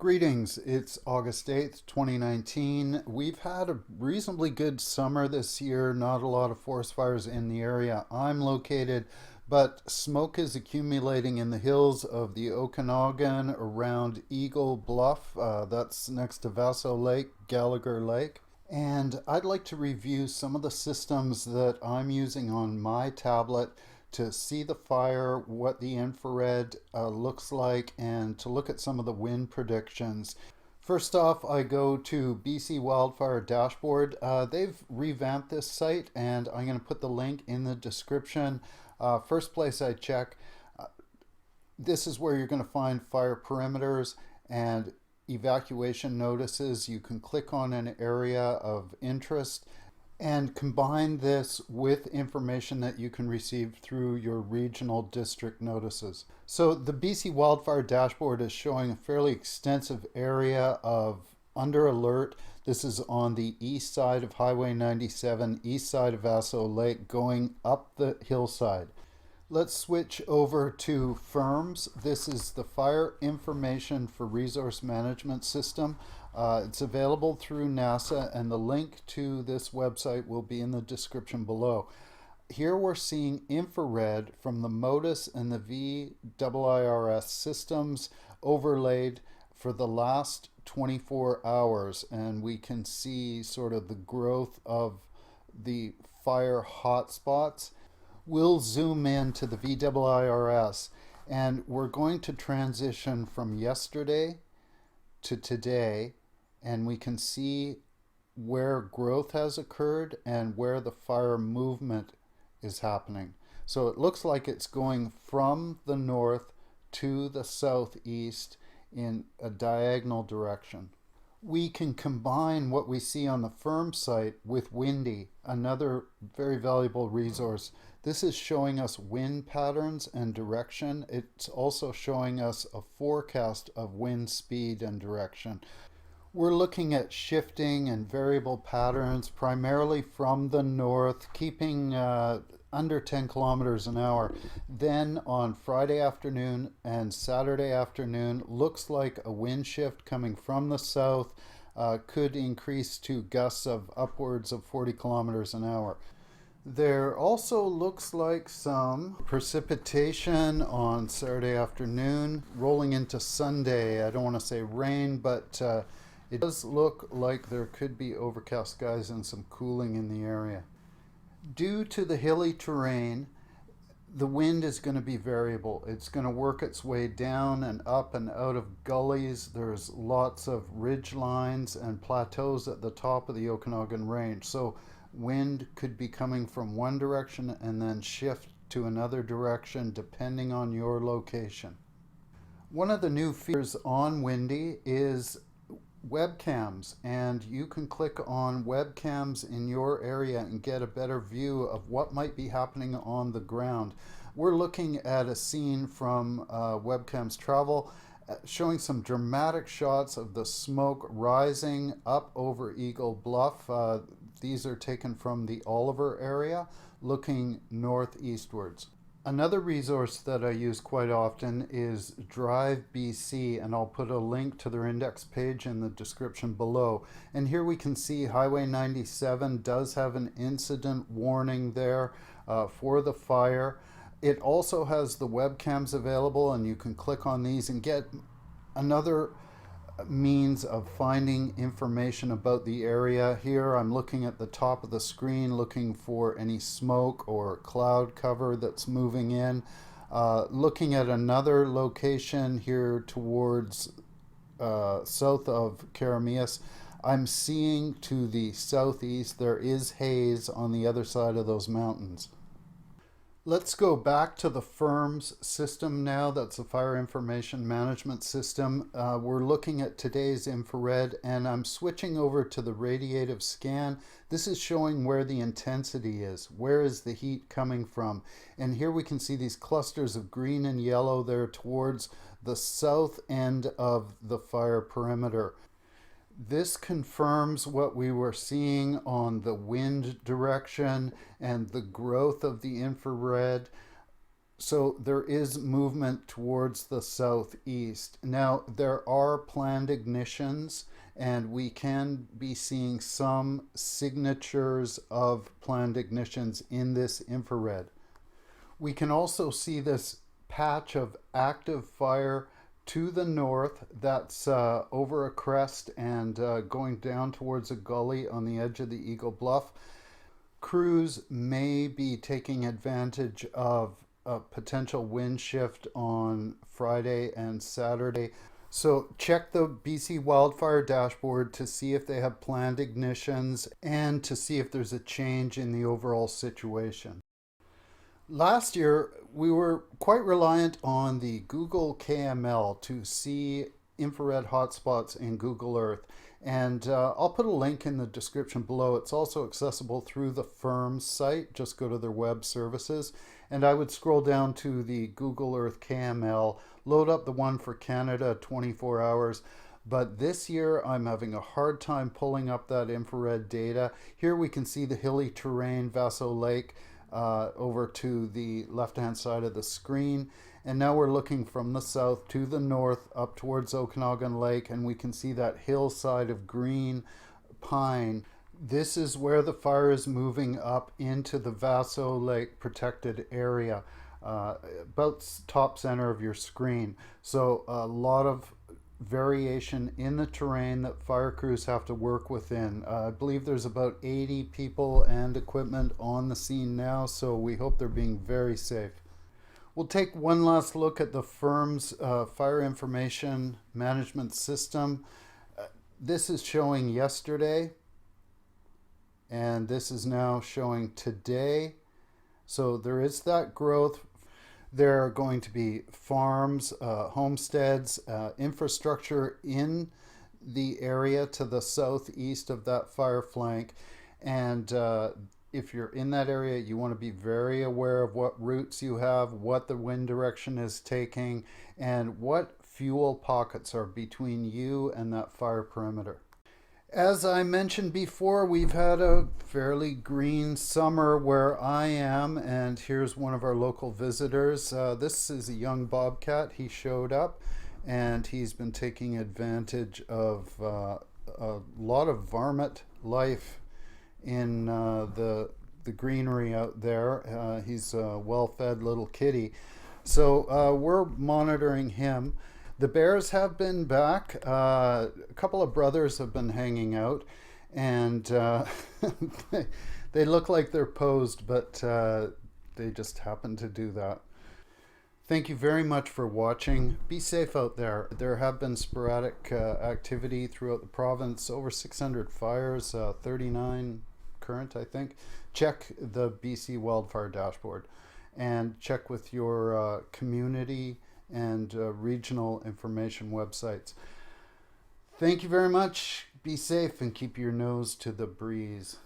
Greetings, it's August 8th, 2019. We've had a reasonably good summer this year, not a lot of forest fires in the area I'm located, but smoke is accumulating in the hills of the Okanagan around Eagle Bluff. That's next to Vaso Lake, Gallagher Lake. And I'd like to review some of the systems that I'm using on my tablet to see the fire, what the infrared looks like, and to look at some of the wind predictions. First off, I go to BC Wildfire Dashboard. They've revamped this site, and I'm going to put the link in the description. First place I check, this is where you're going to find fire perimeters and evacuation notices. You can click on an area of interest and combine this with information that you can receive through your regional district notices. So the BC Wildfire Dashboard is showing a fairly extensive area of under alert. This is on the east side of Highway 97, east side of Vaso Lake, going up the hillside. Let's switch over to FIRMS. This is the Fire Information for Resource Management System. It's available through NASA, and the link to this website will be in the description below. Here we're seeing infrared from the MODIS and the VIIRS systems overlaid for the last 24 hours, and we can see sort of the growth of the fire hotspots. We'll zoom in to the VIIRS, and we're going to transition from yesterday to today, and we can see where growth has occurred and where the fire movement is happening. So it looks like it's going from the north to the southeast in a diagonal direction. We can combine what we see on the firm site with Windy, another very valuable resource. This is showing us wind patterns and direction. It's also showing us a forecast of wind speed and direction. We're looking at shifting and variable patterns primarily from the north, keeping under 10 kilometers an hour. Then on Friday afternoon and Saturday afternoon, looks like a wind shift coming from the south could increase to gusts of upwards of 40 kilometers an hour. There also looks like some precipitation on Saturday afternoon rolling into Sunday. I don't want to say rain, but it does look like there could be overcast skies and some cooling in the area. Due to the hilly terrain, the wind is going to be variable. It's going to work its way down and up and out of gullies. There's lots of ridge lines and plateaus at the top of the Okanagan Range. So wind could be coming from one direction and then shift to another direction depending on your location. One of the new features on Windy is webcams, and you can click on webcams in your area and get a better view of what might be happening on the ground. We're looking at a scene from Webcams Travel showing some dramatic shots of the smoke rising up over Eagle Bluff. These are taken from the Oliver area looking northeastwards. Another resource that I use quite often is Drive BC, and I'll put a link to their index page in the description below. And here we can see Highway 97 does have an incident warning there for the fire. It also has the webcams available, and you can click on these and get another means of finding information about the area. Here I'm looking at the top of the screen looking for any smoke or cloud cover that's moving in. Looking at another location here towards south of Karamias, I'm seeing to the southeast there is haze on the other side of those mountains. Let's go back to the FIRMS system now. That's the Fire Information Management System. We're looking at today's infrared, and I'm switching over to the radiative scan. This is showing where the intensity is. Where is the heat coming from? And here we can see these clusters of green and yellow there towards the south end of the fire perimeter. This confirms what we were seeing on the wind direction and the growth of the infrared. So there is movement towards the southeast. Now, there are planned ignitions, and we can be seeing some signatures of planned ignitions in this infrared. We can also see this patch of active fire to the north that's over a crest and going down towards a gully on the edge of the Eagle Bluff. Crews may be taking advantage of a potential wind shift on Friday and Saturday. So check the BC Wildfire Dashboard to see if they have planned ignitions and to see if there's a change in the overall situation. Last year, we were quite reliant on the Google KML to see infrared hotspots in Google Earth. And I'll put a link in the description below. It's also accessible through the firm's site. Just go to their web services. And I would scroll down to the Google Earth KML, load up the one for Canada, 24 hours. But this year, I'm having a hard time pulling up that infrared data. Here we can see the hilly terrain, Vaso Lake, over to the left-hand side of the screen. And now we're looking from the south to the north up towards Okanagan Lake, and we can see that hillside of green pine. This is where the fire is moving up into the Vaso Lake protected area, about top center of your screen. So a lot of variation in the terrain that fire crews have to work within. I believe there's about 80 people and equipment on the scene now, so we hope they're being very safe. We'll take one last look at the firm's fire information management system. This is showing yesterday, and this is now showing today. So there is that growth. There are going to be farms, homesteads, infrastructure in the area to the southeast of that fire flank. And if you're in that area, you want to be very aware of what routes you have, what the wind direction is taking, and what fuel pockets are between you and that fire perimeter. As I mentioned before, we've had a fairly green summer where I am, and here's one of our local visitors. This is a young Bobcat. He showed up, and he's been taking advantage of a lot of varmint life in the greenery out there. He's a well-fed little kitty. So we're monitoring him. The bears have been back. A couple of brothers have been hanging out, and they look like they're posed, but they just happen to do that. Thank you very much for watching. Be safe out there. There have been sporadic activity throughout the province, over 600 fires, 39 current, I think. Check the BC Wildfire Dashboard and check with your community and regional information websites. Thank you very much. Be safe and keep your nose to the breeze.